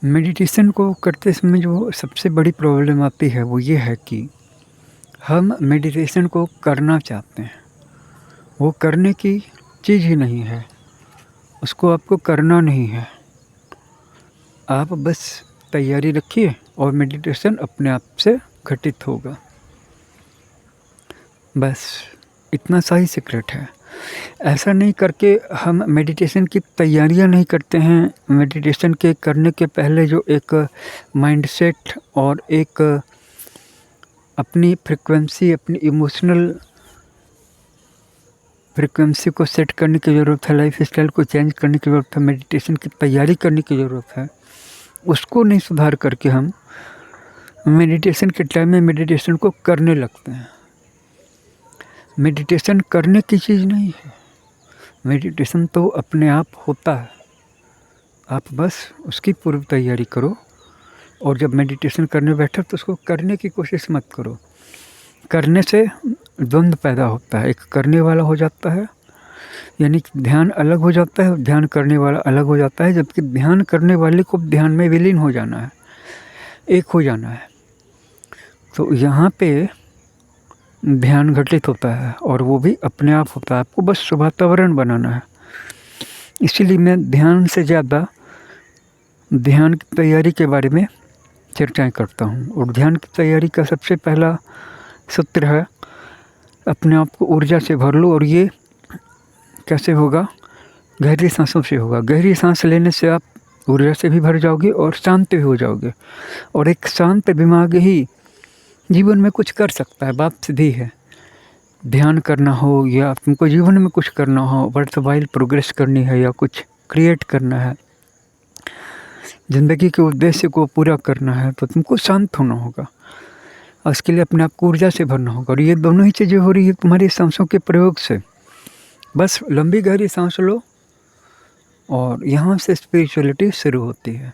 Meditation को करते समय जो सबसे बड़ी प्रॉब्लम आती है वो ये है कि हम मेडिटेशन को करना चाहते हैं, वो करने की चीज़ ही नहीं है, उसको आपको करना नहीं है। आप बस तैयारी रखिए और मेडिटेशन अपने आप से घटित होगा। बस इतना सा ही सीक्रेट है। ऐसा नहीं करके हम मेडिटेशन की तैयारियां नहीं करते हैं। मेडिटेशन के करने के पहले जो एक माइंडसेट और एक अपनी फ्रिक्वेंसी, अपनी इमोशनल फ्रिक्वेंसी को सेट करने की ज़रूरत है, लाइफ स्टाइल को चेंज करने की ज़रूरत है, मेडिटेशन की तैयारी करने की ज़रूरत है। उसको नहीं सुधार करके हम मेडिटेशन के टाइम में मेडिटेशन को करने लगते हैं। मेडिटेशन करने की चीज़ नहीं है, मेडिटेशन तो अपने आप होता है। आप बस उसकी पूर्व तैयारी करो और जब मेडिटेशन करने बैठो तो उसको करने की कोशिश मत करो। करने से द्वंद्व पैदा होता है, एक करने वाला हो जाता है, यानी कि ध्यान अलग हो जाता है, ध्यान करने वाला अलग हो जाता है, जबकि ध्यान करने वाले को ध्यान में विलीन हो जाना है, एक हो जाना है। तो यहाँ पे ध्यान घटित होता है और वो भी अपने आप होता है, आपको बस वातावरण बनाना है। इसीलिए मैं ध्यान से ज़्यादा ध्यान की तैयारी के बारे में चर्चाएं करता हूँ। और ध्यान की तैयारी का सबसे पहला सूत्र है, अपने आप को ऊर्जा से भर लो। और ये कैसे होगा? गहरी सांसों से होगा। गहरी सांस लेने से आप ऊर्जा से भी भर जाओगे और शांत भी हो जाओगे। और एक शांत दिमाग ही जीवन में कुछ कर सकता है। बात सीधी है। ध्यान करना हो या तुमको जीवन में कुछ करना हो, वर्थवाइल प्रोग्रेस करनी है या कुछ क्रिएट करना है, ज़िंदगी के उद्देश्य को पूरा करना है, तो तुमको शांत होना होगा और उसके लिए अपने आप को ऊर्जा से भरना होगा। और ये दोनों ही चीज़ें हो रही है तुम्हारी सांसों के प्रयोग से। बस लंबी गहरी सांस लो और यहाँ से स्पिरिचुअलिटी शुरू होती है।